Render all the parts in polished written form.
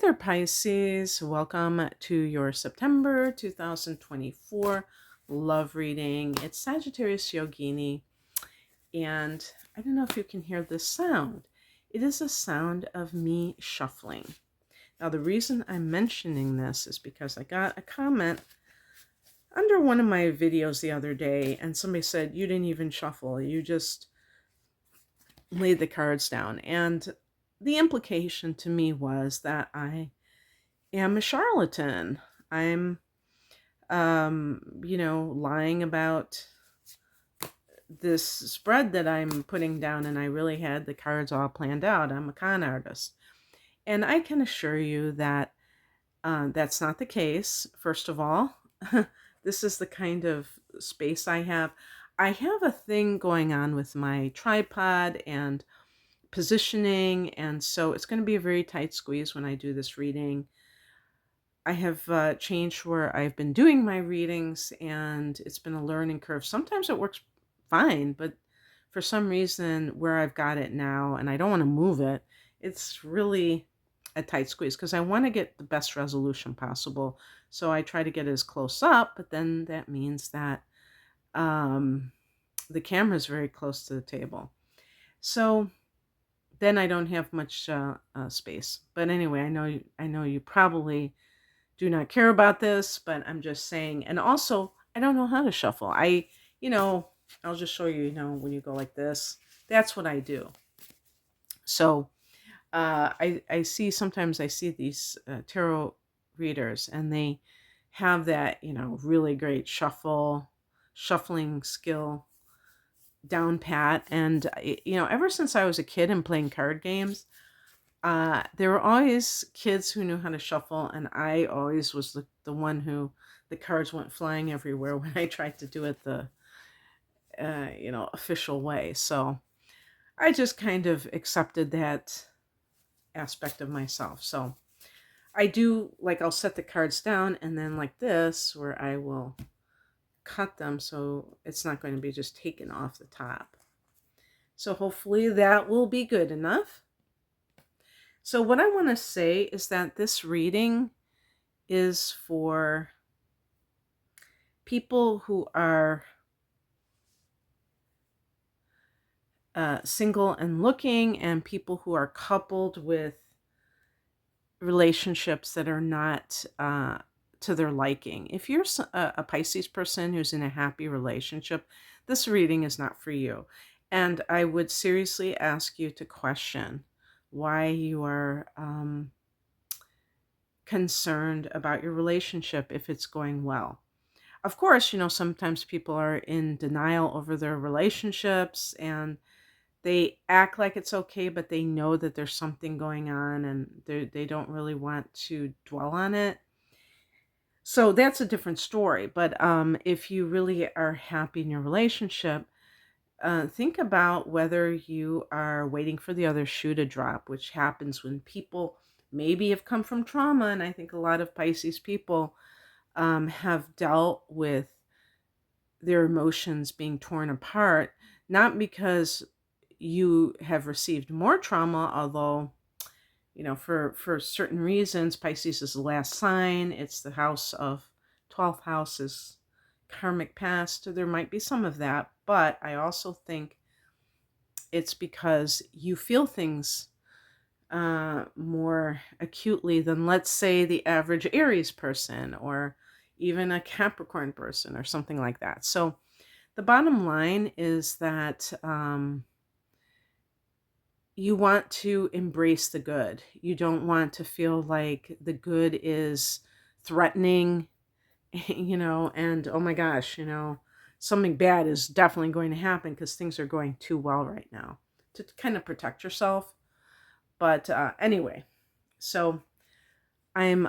there, Pisces. Welcome to your September 2024 love reading. It's Sagittarius Yogini, and I don't know if you can hear this sound. It is a sound of me shuffling. Now, the reason I'm mentioning this is because I got a comment under one of my videos the other day, and somebody said, "You didn't even shuffle, you just laid the cards down." And the implication to me was that I am a charlatan. I'm, lying about this spread that I'm putting down, and I really had the cards all planned out. I'm a con artist. And I can assure you that that's not the case. First of all, this is the kind of space I have. I have a thing going on with my tripod and positioning, and so it's going to be a very tight squeeze when I do this reading. I have changed where I've been doing my readings, and it's been a learning curve. Sometimes it works fine, but for some reason, where I've got it now, and I don't want to move it, it's really a tight squeeze because I want to get the best resolution possible. So I try to get it as close up, but then that means that um, the camera is very close to the table. So then I don't have much space. But anyway, I know you probably do not care about this, but I'm just saying. And also, I don't know how to shuffle. You know, I'll just show you, when you go like this, that's what I do. So I see, sometimes I see these tarot readers, and they have that, really great shuffling skill down pat. And, ever since I was a kid and playing card games, there were always kids who knew how to shuffle, and I always was the one who the cards went flying everywhere when I tried to do it the official way. So I just kind of accepted that aspect of myself. So I do, like, I'll set the cards down, and then like this, where I will cut them so it's not going to be just taken off the top. So hopefully that will be good enough. So what I want to say is that this reading is for people who are single and looking, and people who are coupled with relationships that are not to their liking. If you're a Pisces person who's in a happy relationship, this reading is not for you. And I would seriously ask you to question why you are concerned about your relationship if it's going well. Of course, sometimes people are in denial over their relationships, and they act like it's okay, but they know that there's something going on, and they don't really want to dwell on it. So that's a different story. But if you really are happy in your relationship, think about whether you are waiting for the other shoe to drop, which happens when people maybe have come from trauma. And I think a lot of Pisces people have dealt with their emotions being torn apart, not because you have received more trauma, although, for certain reasons, Pisces is the last sign. It's the house of 12th house is karmic past. There might be some of that, but I also think it's because you feel things more acutely than, let's say, the average Aries person, or even a Capricorn person, or something like that. So the bottom line is that you want to embrace the good. You don't want to feel like the good is threatening, and oh my gosh, something bad is definitely going to happen because things are going too well right now, to kind of protect yourself. But anyway, so I'm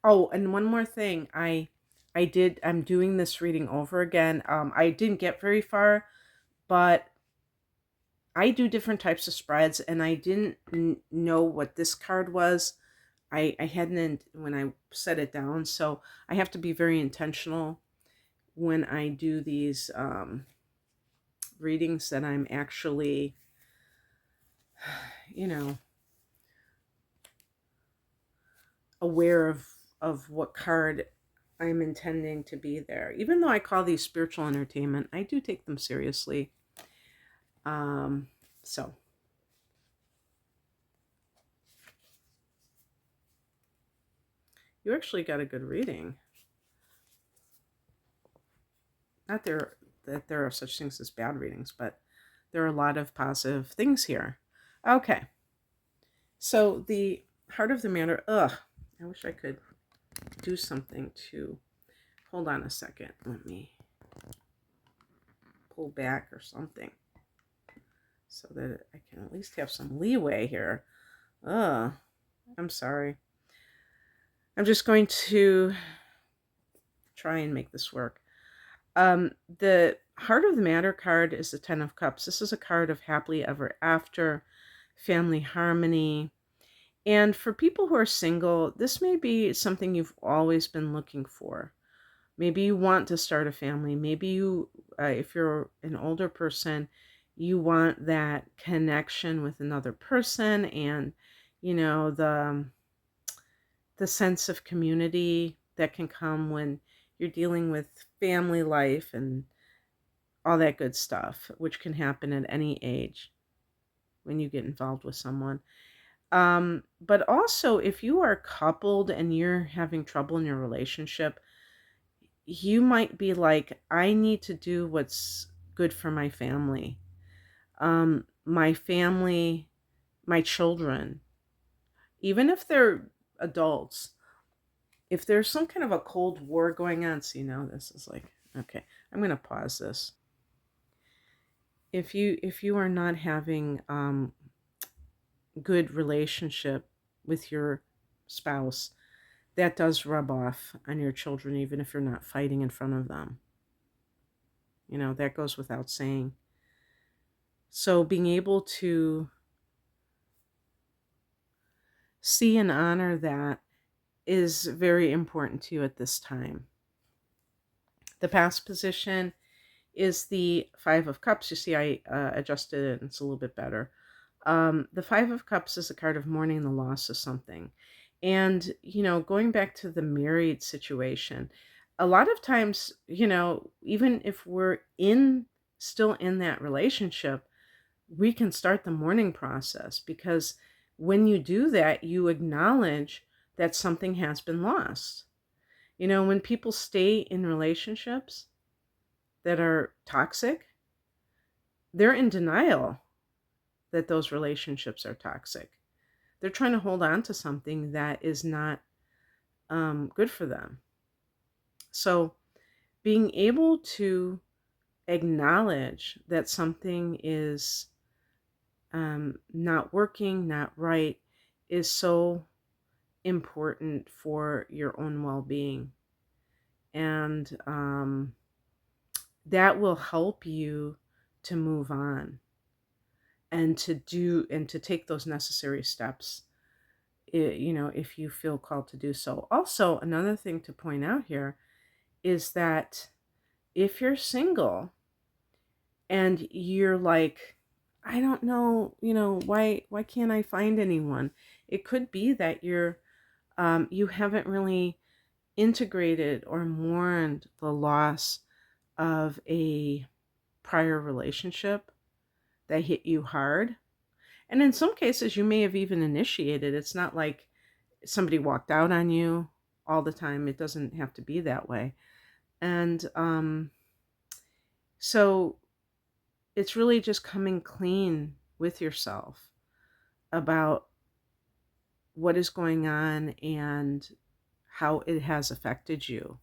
oh, and one more thing. I'm doing this reading over again. I didn't get very far, but I do different types of spreads, and I didn't know what this card was. I hadn't when I set it down, so I have to be very intentional when I do these readings, that I'm actually aware of what card I'm intending to be there. Even though I call these spiritual entertainment, I do take them seriously. So you actually got a good reading. Not there that there are such things as bad readings, but there are a lot of positive things here. Okay. So the heart of the matter, I wish I could do something to, hold on a second. Let me pull back or something so that I can at least have some leeway here. I'm sorry. I'm just going to try and make this work. The Heart of the Matter card is the Ten of Cups. This is a card of happily ever after, family harmony. And for people who are single, this may be something you've always been looking for. Maybe you want to start a family. Maybe you, if you're an older person, you want that connection with another person and, the sense of community that can come when you're dealing with family life and all that good stuff, which can happen at any age when you get involved with someone. But also, if you are coupled and you're having trouble in your relationship, you might be like, I need to do what's good for my family. My family, my children, even if they're adults, if there's some kind of a cold war going on, so this is like, okay, I'm going to pause this. If you are not having good relationship with your spouse, that does rub off on your children, even if you're not fighting in front of them. That goes without saying. So being able to see and honor that is very important to you at this time. The past position is the Five of Cups. You see, I adjusted it and it's a little bit better. The Five of Cups is a card of mourning the loss of something. And, going back to the married situation, a lot of times, even if we're still in that relationship, we can start the mourning process, because when you do that, you acknowledge that something has been lost. When people stay in relationships that are toxic, they're in denial that those relationships are toxic. They're trying to hold on to something that is not good for them. So being able to acknowledge that something is not working, not right, is so important for your own well-being. And that will help you to move on and to take those necessary steps, if you feel called to do so. Also, another thing to point out here is that if you're single and you're like, I don't know, why can't I find anyone? It could be that you haven't really integrated or mourned the loss of a prior relationship that hit you hard. And in some cases, you may have even initiated. It's not like somebody walked out on you all the time. It doesn't have to be that way. And so it's really just coming clean with yourself about what is going on and how it has affected you,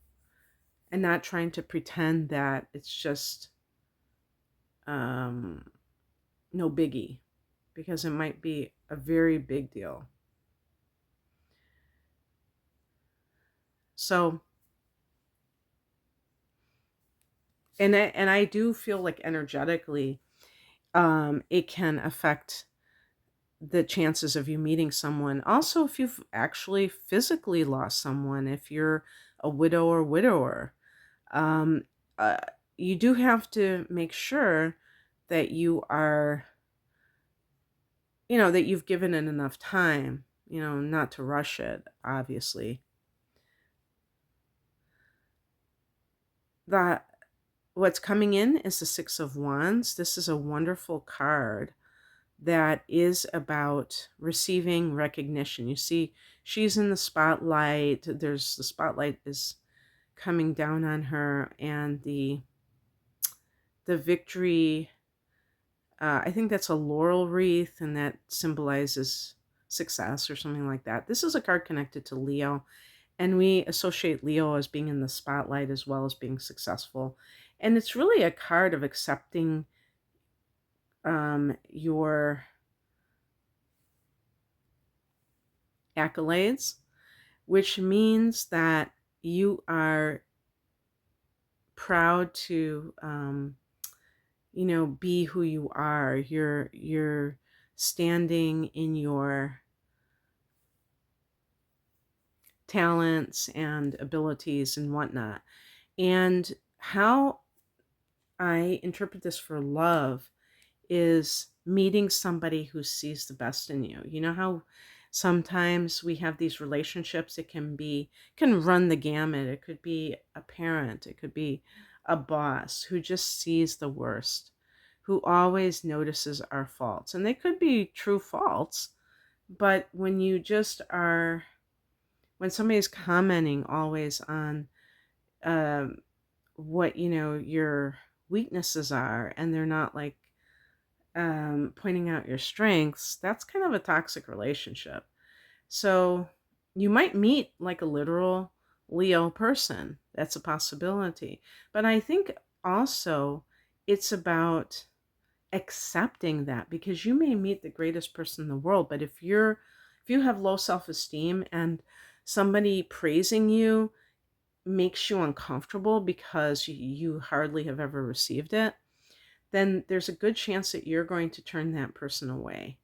and not trying to pretend that it's just no biggie, because it might be a very big deal. So, and I do feel like energetically, it can affect the chances of you meeting someone. Also, if you've actually physically lost someone, if you're a widow or widower, um, uh, you do have to make sure that you are, that you've given it enough time, not to rush it, obviously. That what's coming in is the Six of Wands. This is a wonderful card that is about receiving recognition. You see, she's in the spotlight. The spotlight is coming down on her, and the victory, I think that's a laurel wreath, and that symbolizes success or something like that. This is a card connected to Leo, and we associate Leo as being in the spotlight as well as being successful. And it's really a card of accepting your accolades, which means that you are proud to be who you are. You're standing in your talents and abilities and whatnot. And how I interpret this for love is meeting somebody who sees the best in you. You know how sometimes we have these relationships, it can run the gamut. It could be a parent, it could be a boss who just sees the worst, who always notices our faults. And they could be true faults, but when somebody's commenting always on what your weaknesses are, and they're not like pointing out your strengths, that's kind of a toxic relationship. So you might meet like a literal Leo person. That's a possibility. But I think also it's about accepting that, because you may meet the greatest person in the world, but if you have low self-esteem and somebody praising you makes you uncomfortable because you hardly have ever received it, then there's a good chance that you're going to turn that person away.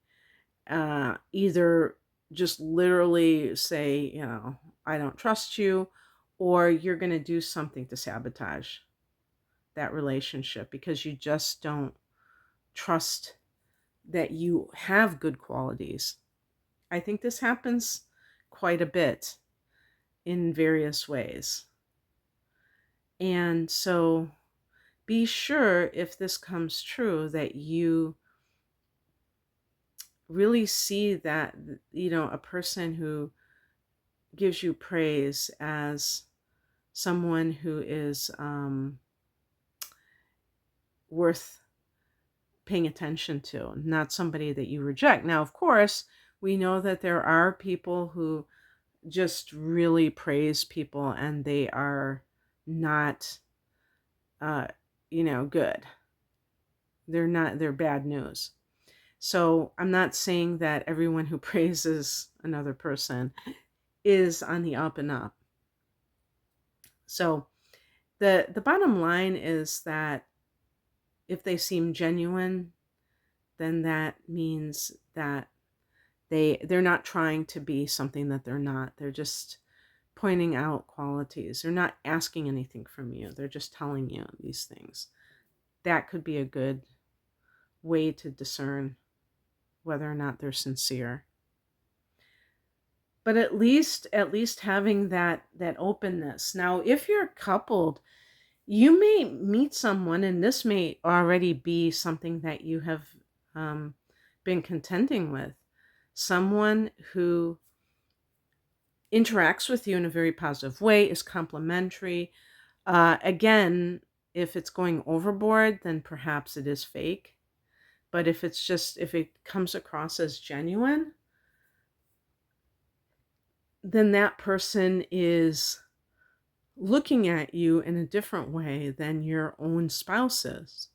Either just literally say, I don't trust you, or you're going to do something to sabotage that relationship because you just don't trust that you have good qualities. I think this happens quite a bit in various ways. And so be sure, if this comes true, that you really see that, a person who gives you praise as someone who is worth paying attention to, not somebody that you reject. Now, of course, we know that there are people who just really praise people and they are not, good. They're bad news. So I'm not saying that everyone who praises another person is on the up and up. So the bottom line is that if they seem genuine, then that means that they're not trying to be something that they're not. They're just pointing out qualities. They're not asking anything from you. They're just telling you these things. That could be a good way to discern whether or not they're sincere. But at least having that openness. Now, if you're coupled, you may meet someone, and this may already be something that you have been contending with. Someone who interacts with you in a very positive way, is complimentary. Again, if it's going overboard, then perhaps it is fake. But if it comes across as genuine, then that person is looking at you in a different way than your own spouse is.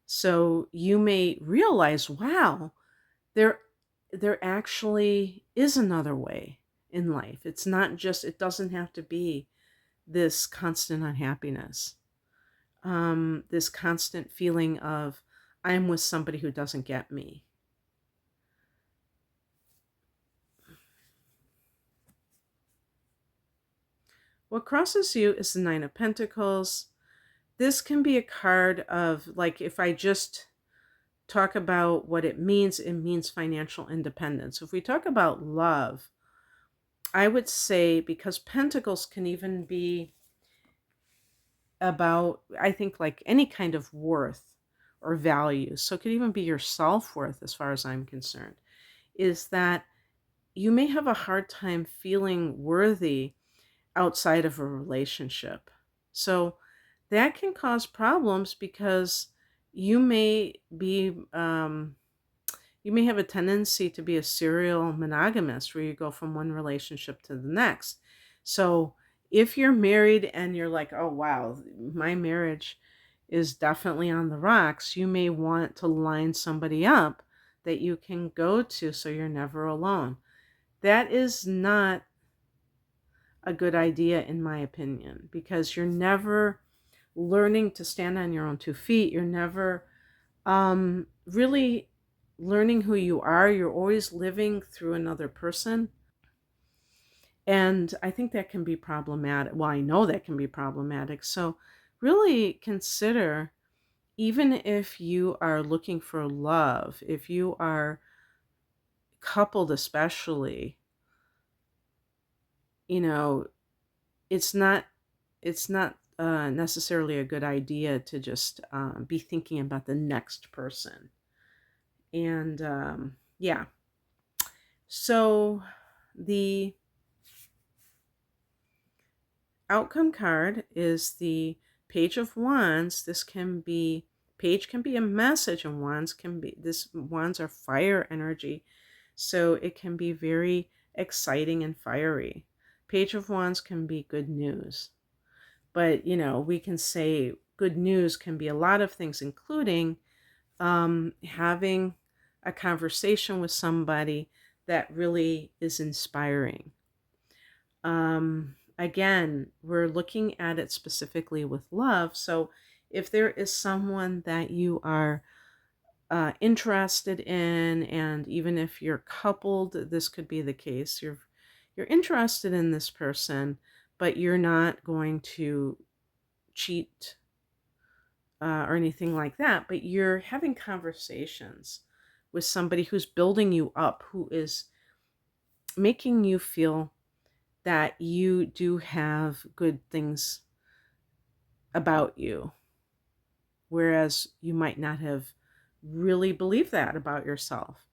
So you may realize, wow, there actually is another way in life. It doesn't have to be this constant unhappiness, this constant feeling of I'm with somebody who doesn't get me. What crosses you is the Nine of Pentacles. This can be a card of, like, if I just talk about what it means financial independence. If we talk about love, I would say, because pentacles can even be about, I think, like any kind of worth or value. So it could even be your self-worth, as far as I'm concerned, is that you may have a hard time feeling worthy outside of a relationship. So that can cause problems because you may be you may have a tendency to be a serial monogamist where you go from one relationship to the next. So if you're married and you're like, oh wow, my marriage is definitely on the rocks, you may want to line somebody up that you can go to so you're never alone. That is not a good idea, in my opinion, because you're never learning to stand on your own 2 feet. You're never really learning who you are. You're always living through another person. And I think that can be problematic. Well, I know that can be problematic. So really consider, even if you are looking for love, if you are coupled especially, you know, it's not necessarily a good idea to just be thinking about the next person. And yeah, so the outcome card is the Page of Wands. Page can be a message, and wands are fire energy, so it can be very exciting and fiery. Page of Wands can be good news. But, we can say good news can be a lot of things, including having a conversation with somebody that really is inspiring. Again, we're looking at it specifically with love. So if there is someone that you are interested in, and even if you're coupled, this could be the case. You're interested in this person, but you're not going to cheat or anything like that, but you're having conversations with somebody who's building you up, who is making you feel that you do have good things about you, whereas you might not have really believed that about yourself.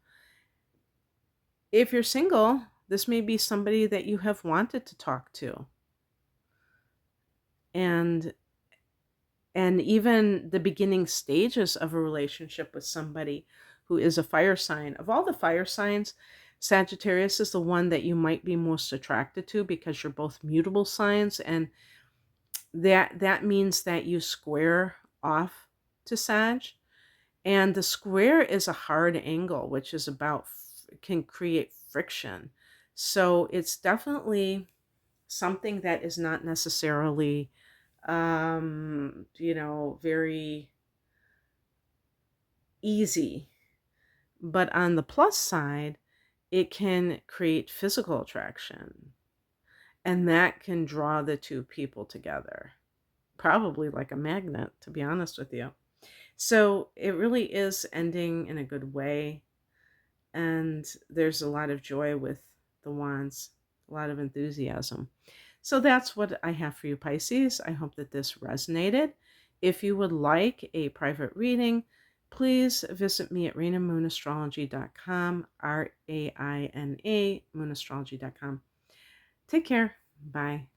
If you're single, this may be somebody that you have wanted to talk to. And even the beginning stages of a relationship with somebody who is a fire sign. Of all the fire signs, Sagittarius is the one that you might be most attracted to, because you're both mutable signs, and that means that you square off to Sag. And the square is a hard angle, which is can create friction. So it's definitely something that is not necessarily very easy. But on the plus side, it can create physical attraction, and that can draw the two people together, probably like a magnet, to be honest with you. So it really is ending in a good way, and there's a lot of joy with the wands, a lot of enthusiasm. So that's what I have for you, Pisces. I hope that this resonated. If you would like a private reading, please visit me at rainamoonastrology.com, RAINA, moonastrology.com. Take care. Bye.